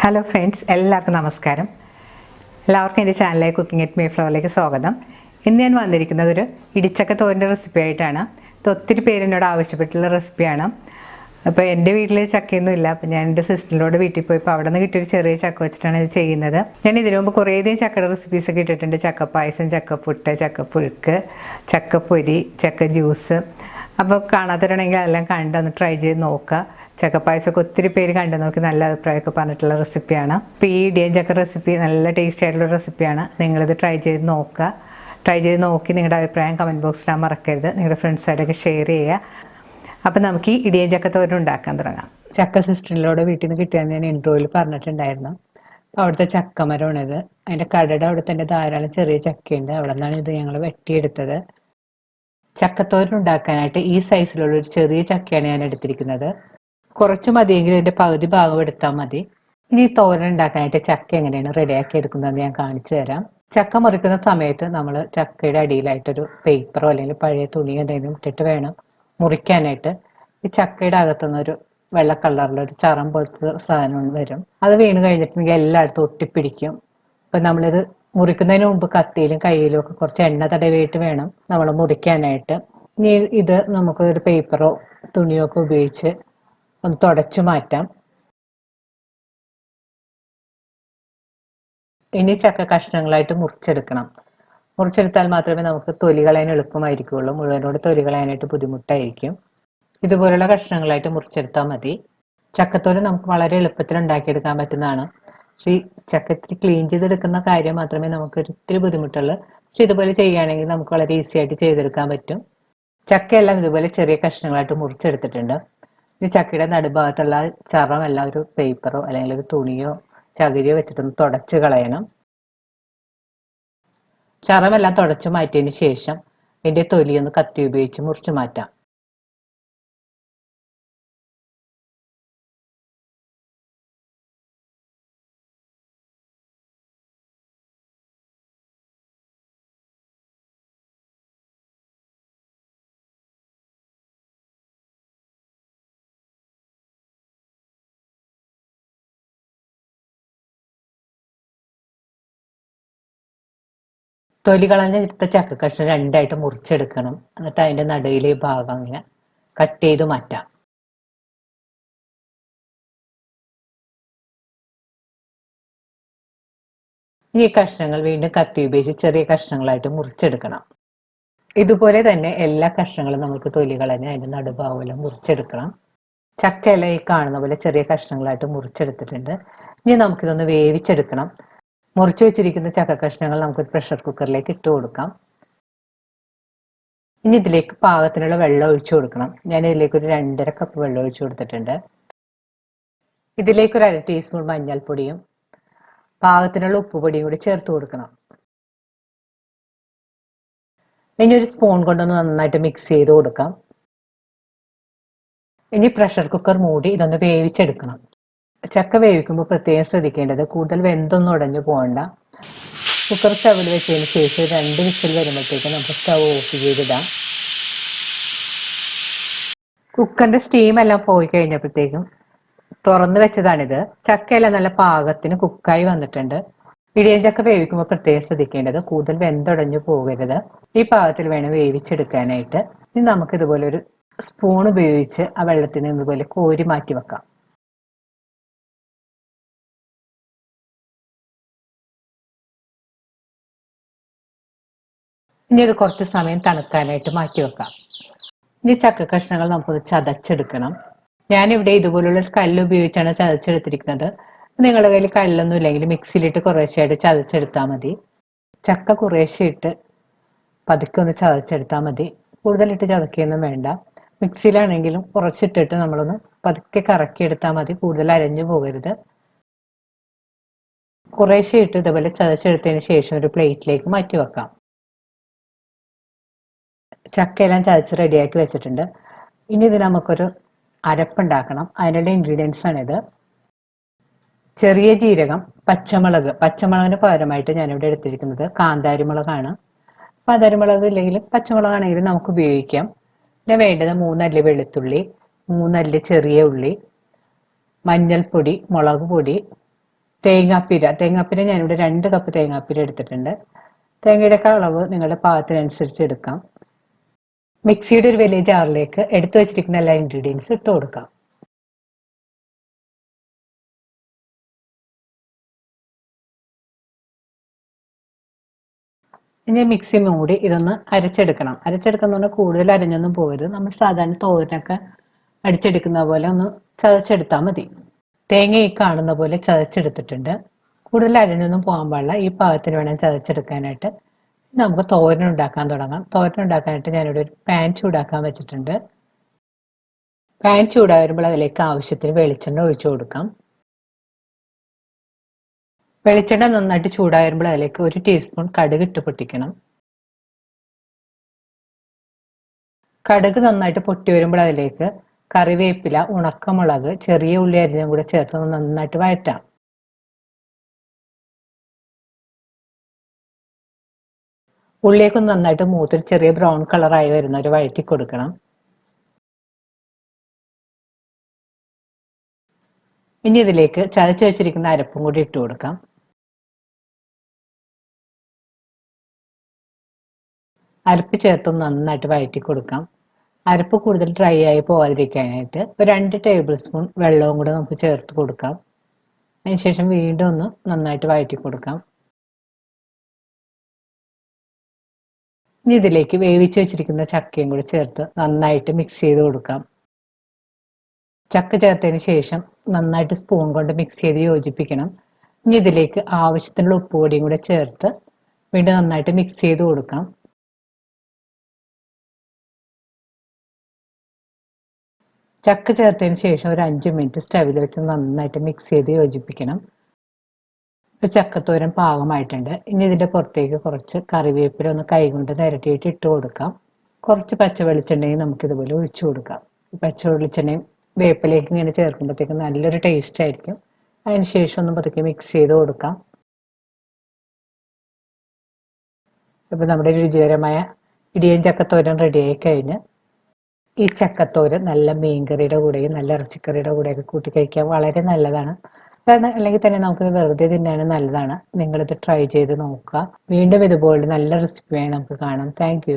Hello friends, എല്ലാവർക്കും നമസ്കാരം. എല്ലാവർക്കും എൻ്റെ ചാനലായ കുക്കിംഗ് അറ്റ് മേഫ്ലവറിലേക്ക് സ്വാഗതം. ഇന്ന് ഞാൻ വന്നിരിക്കുന്നത് ഒരു ഇടിച്ചക്ക തോരൻ്റെ റെസിപ്പി ആയിട്ടാണ്. ഇത് ഒത്തിരി പേര് എന്നോട് ആവശ്യപ്പെട്ടുള്ള റെസിപ്പിയാണ്. അപ്പോൾ എൻ്റെ വീട്ടിൽ ചക്കയൊന്നും ഇല്ല. അപ്പോൾ ഞാൻ എൻ്റെ സിസ്റ്ററിനോട് വീട്ടിൽ പോയപ്പോൾ അവിടെ നിന്ന് കിട്ടിയൊരു ചെറിയ ചക്ക വെച്ചിട്ടാണ് ഇത് ചെയ്യുന്നത്. ഞാൻ ഇതിനു മുമ്പ് കുറേയധികം ചക്കയുടെ റെസിപ്പീസൊക്കെ ഇട്ടിട്ടുണ്ട്. ചക്കപ്പായസം, ചക്കപ്പുട്ട്, ചക്കപ്പുഴുക്ക്, ചക്കപ്പൊരി, ചക്ക ജ്യൂസ്. അപ്പോൾ കാണാത്തവരാണെങ്കിൽ അതെല്ലാം കണ്ടൊന്ന് ട്രൈ ചെയ്ത് നോക്കുക. ചക്കപ്പായസമൊക്കെ ഒത്തിരി പേര് കണ്ടു നോക്കി നല്ല അഭിപ്രായമൊക്കെ പറഞ്ഞിട്ടുള്ള റെസിപ്പിയാണ്. അപ്പോൾ ഈ ഇടിയഞ്ചക്ക റെസിപ്പി നല്ല ടേസ്റ്റി ആയിട്ടുള്ള റെസിപ്പിയാണ്. നിങ്ങളിത് ട്രൈ ചെയ്ത് നോക്കുക. ട്രൈ ചെയ്ത് നോക്കി നിങ്ങളുടെ അഭിപ്രായം കമൻറ്റ് ബോക്സിലാൻ മറക്കരുത്. നിങ്ങളുടെ ഫ്രണ്ട്സായിട്ടൊക്കെ ഷെയർ ചെയ്യുക. അപ്പോൾ നമുക്ക് ഈ ഇടിയഞ്ചക്ക തോരൻ ഉണ്ടാക്കാൻ തുടങ്ങാം. ചക്ക സിസ്റ്ററിലൂടെ വീട്ടിൽ നിന്ന് കിട്ടിയാന്ന് ഞാൻ ഇൻട്രോയിൽ പറഞ്ഞിട്ടുണ്ടായിരുന്നു. അപ്പോൾ അവിടുത്തെ ചക്കമരമാണിത്. അതിൻ്റെ കടയുടെ അവിടെ തന്നെ ധാരാളം ചെറിയ ചക്കയുണ്ട്. അവിടെ നിന്നാണ് ഇത് ഞങ്ങൾ വെട്ടിയെടുത്തത്. ചക്കത്തോരൻ ഉണ്ടാക്കാനായിട്ട് ഈ സൈസിലുള്ള ഒരു ചെറിയ ചക്കയാണ് ഞാൻ എടുത്തിരിക്കുന്നത്. കുറച്ച് മതിയെങ്കിലും ഇതിൻ്റെ പകുതി ഭാഗം എടുത്താൽ മതി. ഇനി തോരൻ ഉണ്ടാക്കാനായിട്ട് ചക്ക എങ്ങനെയാണ് റെഡിയാക്കി എടുക്കുന്നതെന്ന് ഞാൻ കാണിച്ചു തരാം. ചക്ക മുറിക്കുന്ന സമയത്ത് നമ്മൾ ചക്കയുടെ അടിയിലായിട്ടൊരു പേപ്പറോ അല്ലെങ്കിൽ പഴയ തുണിയോ എന്തെങ്കിലും ഇട്ടിട്ട് വേണം മുറിക്കാനായിട്ട്. ഈ ചക്കയുടെ അകത്തുനിന്നൊരു വെള്ള കളറിലൊരു ചറം പോലത്തെ സാധനം വരും. അത് വീണ് കഴിഞ്ഞിട്ടുണ്ടെങ്കിൽ എല്ലായിടത്തും ഒട്ടിപ്പിടിക്കും. അപ്പം നമ്മളിത് മുറിക്കുന്നതിന് മുമ്പ് കത്തിയിലും കയ്യിലും ഒക്കെ കുറച്ച് എണ്ണ തടവിയിട്ട് വേണം നമ്മൾ മുറിക്കാനായിട്ട്. ഇനി ഇത് നമുക്ക് ഒരു പേപ്പറോ തുണിയോ ഒക്കെ ഉപയോഗിച്ച് ഒന്ന് തുടച്ചു മാറ്റാം. ഇനി ചക്ക കഷ്ണങ്ങളായിട്ട് മുറിച്ചെടുക്കണം. മുറിച്ചെടുത്താൽ മാത്രമേ നമുക്ക് തൊലി കളയാൻ എളുപ്പമായിരിക്കുള്ളൂ. മുഴുവനോട് തൊലി കളയാനായിട്ട് ബുദ്ധിമുട്ടായിരിക്കും. ഇതുപോലുള്ള കഷ്ണങ്ങളായിട്ട് മുറിച്ചെടുത്താൽ മതി. ചക്കത്തോരൻ നമുക്ക് വളരെ എളുപ്പത്തിൽ ഉണ്ടാക്കിയെടുക്കാൻ പറ്റുന്നതാണ്. പക്ഷേ ഈ ചക്ക ഇത്തിരി ക്ലീൻ ചെയ്തെടുക്കുന്ന കാര്യം മാത്രമേ നമുക്ക് ഒത്തിരി ബുദ്ധിമുട്ടുള്ളൂ. പക്ഷെ ഇതുപോലെ ചെയ്യുകയാണെങ്കിൽ നമുക്ക് വളരെ ഈസി ആയിട്ട് ചെയ്തെടുക്കാൻ പറ്റും. ചക്കയെല്ലാം ഇതുപോലെ ചെറിയ കഷ്ണങ്ങളായിട്ട് മുറിച്ചെടുത്തിട്ടുണ്ട്. ഈ ചക്കയുടെ നടുഭാഗത്തുള്ള ചറമെല്ലാം ഒരു പേപ്പറോ അല്ലെങ്കിൽ ഒരു തുണിയോ ചകിരിയോ വെച്ചിട്ടൊന്ന് തുടച്ച് കളയണം. ചറമെല്ലാം തുടച്ചു മാറ്റിയതിന് ശേഷം ഇതിൻ്റെ തൊലിയൊന്ന് കത്തി ഉപയോഗിച്ച് മുറിച്ച് മാറ്റാം. തൊലി കളഞ്ഞെടുത്ത ചക്ക കഷ്ണം രണ്ടായിട്ട് മുറിച്ചെടുക്കണം. എന്നിട്ട് അതിൻ്റെ നടുവിലെ ഭാഗം ഇങ്ങനെ കട്ട് ചെയ്ത് മാറ്റാം. ഈ കഷ്ണങ്ങൾ വീണ്ടും കത്തി ഉപയോഗിച്ച് ചെറിയ കഷ്ണങ്ങളായിട്ട് മുറിച്ചെടുക്കണം. ഇതുപോലെ തന്നെ എല്ലാ കഷ്ണങ്ങളും നമുക്ക് തൊലി കളഞ്ഞ് അതിൻ്റെ നടുഭാഗം മുറിച്ചെടുക്കണം. ചക്കയെല്ലാം ഈ കാണുന്ന പോലെ ചെറിയ കഷ്ണങ്ങളായിട്ട് മുറിച്ചെടുത്തിട്ടുണ്ട്. ഇനി നമുക്കിതൊന്ന് വേവിച്ചെടുക്കണം. മുറിച്ചു വെച്ചിരിക്കുന്ന ചക്ക കഷ്ണങ്ങൾ നമുക്ക് പ്രഷർ കുക്കറിലേക്ക് ഇട്ട് കൊടുക്കാം. ഇനി ഇതിലേക്ക് പാകത്തിനുള്ള വെള്ളം ഒഴിച്ചു കൊടുക്കണം. ഞാൻ ഇതിലേക്ക് ഒരു 2.5 കപ്പ് വെള്ളം ഒഴിച്ചു കൊടുത്തിട്ടുണ്ട്. ഇതിലേക്ക് ഒരു 1/2 ടീസ്പൂൺ മഞ്ഞൾപ്പൊടിയും പാകത്തിനുള്ള ഉപ്പുപൊടിയും കൂടി ചേർത്ത് കൊടുക്കണം. ഇനി ഒരു സ്പൂൺ കൊണ്ടൊന്ന് നന്നായിട്ട് മിക്സ് ചെയ്ത് കൊടുക്കാം. ഇനി പ്രഷർ കുക്കർ മൂടി ഇതൊന്ന് വേവിച്ചെടുക്കണം. ചക്ക വേവിക്കുമ്പോൾ പ്രത്യേകം ശ്രദ്ധിക്കേണ്ടത് കൂടുതൽ വെന്തൊന്നും ഉടഞ്ഞു പോകണ്ട. കുക്കർ സ്റ്റവിൽ വെച്ചതിന് ശേഷം 2 വിസിൽ വരുമ്പോഴത്തേക്കും നമുക്ക് സ്റ്റവ് ഓഫ് ചെയ്തിടാം. കുക്കറിന്റെ സ്റ്റീം എല്ലാം പോയി കഴിഞ്ഞപ്പോഴത്തേക്കും തുറന്നു വെച്ചതാണിത്. ചക്കയെല്ലാം നല്ല പാകത്തിന് കുക്കായി വന്നിട്ടുണ്ട്. ഇടിയഞ്ചക്ക വേവിക്കുമ്പോൾ പ്രത്യേകം ശ്രദ്ധിക്കേണ്ടത് കൂടുതൽ വെന്തുടഞ്ഞു പോകരുത്. ഈ പാകത്തിൽ വേണം വേവിച്ചെടുക്കാനായിട്ട്. ഇനി നമുക്ക് ഇതുപോലെ ഒരു സ്പൂൺ ഉപയോഗിച്ച് ആ വെള്ളത്തിന് ഇതുപോലെ കോരി മാറ്റി വെക്കാം. ഇനി ഇത് കുറച്ച് സമയം തണുക്കാനായിട്ട് മാറ്റി വെക്കാം. ഇനി ചക്ക കഷ്ണങ്ങൾ നമുക്കൊന്ന് ചതച്ചെടുക്കണം. ഞാനിവിടെ ഇതുപോലുള്ള കല്ല് ഉപയോഗിച്ചാണ് ചതച്ചെടുത്തിരിക്കുന്നത്. നിങ്ങളുടെ കയ്യിൽ കല്ലൊന്നും ഇല്ലെങ്കിൽ മിക്സിയിലിട്ട് കുറേശ്ശെയായിട്ട് ചതച്ചെടുത്താൽ മതി. ചക്ക കുറേശ്ശെ ഇട്ട് പതുക്കെ ഒന്ന് ചതച്ചെടുത്താൽ മതി. കൂടുതലിട്ട് ചതക്കുകയൊന്നും വേണ്ട. മിക്സിയിലാണെങ്കിലും കുറച്ചിട്ടിട്ട് നമ്മളൊന്ന് പതുക്കെ കറക്കിയെടുത്താൽ മതി. കൂടുതൽ അരഞ്ഞു പോകരുത്. കുറേശ്ശെ ഇട്ട് ഇതുപോലെ ചതച്ചെടുത്തതിന് ശേഷം ഒരു പ്ലേറ്റിലേക്ക് മാറ്റി വെക്കാം. ചക്കയെല്ലാം ചതച്ച് റെഡിയാക്കി വെച്ചിട്ടുണ്ട്. ഇനി ഇത് നമുക്കൊരു അരപ്പുണ്ടാക്കണം. അതിനുള്ള ഇൻഗ്രീഡിയൻസ് ആണിത്. ചെറിയ ജീരകം, പച്ചമുളകിന് പകരമായിട്ട് ഞാനിവിടെ എടുത്തിരിക്കുന്നത് കാന്താരിമുളകാണ്. കാന്താരിമുളക് ഇല്ലെങ്കിലും പച്ചമുളകാണെങ്കിലും നമുക്ക് ഉപയോഗിക്കാം. പിന്നെ വേണ്ടത് 3 അല്ലി വെളുത്തുള്ളി, 3 അല്ലി ചെറിയ ഉള്ളി, മഞ്ഞൾപ്പൊടി, മുളക് പൊടി, തേങ്ങാപ്പീര ഞാനിവിടെ 2 കപ്പ് തേങ്ങാപ്പീര എടുത്തിട്ടുണ്ട്. തേങ്ങയുടെ അളവ് നിങ്ങളുടെ പാകത്തിനനുസരിച്ച് എടുക്കാം. മിക്സിയുടെ ഒരു വലിയ ജാറിലേക്ക് എടുത്തു വെച്ചിരിക്കുന്ന എല്ലാ ഇൻഗ്രീഡിയൻസും ഇട്ട് കൊടുക്കാം. ഇനി മിക്സി മൂടി ഇതൊന്ന് അരച്ചെടുക്കണം. അരച്ചെടുക്കുന്ന പറഞ്ഞാൽ കൂടുതൽ അരഞ്ഞൊന്നും പോകരുത്. നമ്മൾ സാധാരണ തോരനൊക്കെ അടിച്ചെടുക്കുന്ന പോലെ ഒന്ന് ചതച്ചെടുത്താൽ മതി. തേങ്ങ ഈ കാണുന്ന പോലെ ചതച്ചെടുത്തിട്ടുണ്ട്. കൂടുതൽ അരഞ്ഞൊന്നും പോകാൻ പാടില്ല. ഈ പാകത്തിന് വേണം ചതച്ചെടുക്കാനായിട്ട്. നമുക്ക് തോരൻ ഉണ്ടാക്കാൻ തുടങ്ങാം. തോരൻ ഉണ്ടാക്കാനായിട്ട് ഞാനിവിടെ ഒരു പാൻ ചൂടാക്കാൻ വെച്ചിട്ടുണ്ട്. പാൻ ചൂടായി വരുമ്പോൾ അതിലേക്ക് ആവശ്യത്തിന് വെളിച്ചെണ്ണ ഒഴിച്ചു കൊടുക്കാം. വെളിച്ചെണ്ണ നന്നായിട്ട് ചൂടായി വരുമ്പോൾ അതിലേക്ക് 1 ടീസ്പൂൺ കടുക് ഇട്ട് പൊട്ടിക്കണം. കടുക് നന്നായിട്ട് പൊട്ടി വരുമ്പോൾ അതിലേക്ക് കറിവേപ്പില, ഉണക്കമുളക്, ചെറിയ ഉള്ളി അരിഞ്ഞതും കൂടെ ചേർത്ത് നന്നായിട്ട് വഴറ്റാം. ഉള്ളിയൊക്കെ നന്നായിട്ട് മൂത്തിൽ ചെറിയ ബ്രൗൺ കളറായി വരുന്നവരെ വഴറ്റി കൊടുക്കണം. ഇനി ഇതിലേക്ക് ചതച്ച് വെച്ചിരിക്കുന്ന അരപ്പും കൂടി ഇട്ട് കൊടുക്കാം. അരപ്പ് ചേർത്ത് നന്നായിട്ട് വഴറ്റി കൊടുക്കാം. അരപ്പ് കൂടുതൽ ഡ്രൈ ആയി പോകാതിരിക്കാനായിട്ട് ഒരു 2 ടേബിൾ സ്പൂൺ വെള്ളവും കൂടെ നമുക്ക് ചേർത്ത് കൊടുക്കാം. അതിനുശേഷം വീണ്ടും ഒന്ന് നന്നായിട്ട് വഴറ്റി കൊടുക്കാം. ഇനി ഇതിലേക്ക് വേവിച്ച് വെച്ചിരിക്കുന്ന ചക്കയും കൂടി ചേർത്ത് നന്നായിട്ട് മിക്സ് ചെയ്ത് കൊടുക്കാം. ചക്ക ചേർത്തതിന് ശേഷം നന്നായിട്ട് സ്പൂൺ കൊണ്ട് മിക്സ് ചെയ്ത് യോജിപ്പിക്കണം. ഇനി ഇതിലേക്ക് ആവശ്യത്തിനുള്ള ഉപ്പ് പൊടിയും കൂടെ ചേർത്ത് വീണ്ടും നന്നായിട്ട് മിക്സ് ചെയ്ത് കൊടുക്കാം. ചക്ക ചേർത്തതിന് ശേഷം ഒരു 5 മിനിറ്റ് സ്റ്റവിൽ വെച്ച് നന്നായിട്ട് മിക്സ് ചെയ്ത് യോജിപ്പിക്കണം. ഇപ്പോൾ ചക്കത്തോരൻ പാകമായിട്ടുണ്ട്. ഇനി ഇതിൻ്റെ പുറത്തേക്ക് കുറച്ച് കറിവേപ്പില ഒന്ന് കൈകൊണ്ട് നിരട്ടിയിട്ട് ഇട്ട് കൊടുക്കാം. കുറച്ച് പച്ച വെളിച്ചെണ്ണയും നമുക്കിതുപോലെ ഒഴിച്ചു കൊടുക്കാം. പച്ച വെളിച്ചെണ്ണയും വേപ്പിലേക്ക് ഇങ്ങനെ ചേർക്കുമ്പോഴത്തേക്കും നല്ലൊരു ടേസ്റ്റ് ആയിരിക്കും. അതിന് ശേഷം ഒന്ന് പതുക്കെ മിക്സ് ചെയ്ത് കൊടുക്കാം. ഇപ്പോൾ നമ്മുടെ രുചികരമായ ഇടിയൻ ചക്കത്തോരൻ റെഡിയായി കഴിഞ്ഞ്. ഈ ചക്കത്തോരൻ നല്ല മീൻകറിയുടെ കൂടെയും നല്ല ഇറച്ചിക്കറിയുടെ കൂടെയൊക്കെ കൂട്ടി കഴിക്കാൻ വളരെ നല്ലതാണ്. അല്ലെങ്കിൽ തന്നെ നമുക്ക് വെറുതെ തിന്നാനും നല്ലതാണ്. നിങ്ങളിത് ട്രൈ ചെയ്ത് നോക്കുക. വീണ്ടും ഇതുപോലെ നല്ല റെസിപ്പിയായി നമുക്ക് കാണാം. താങ്ക്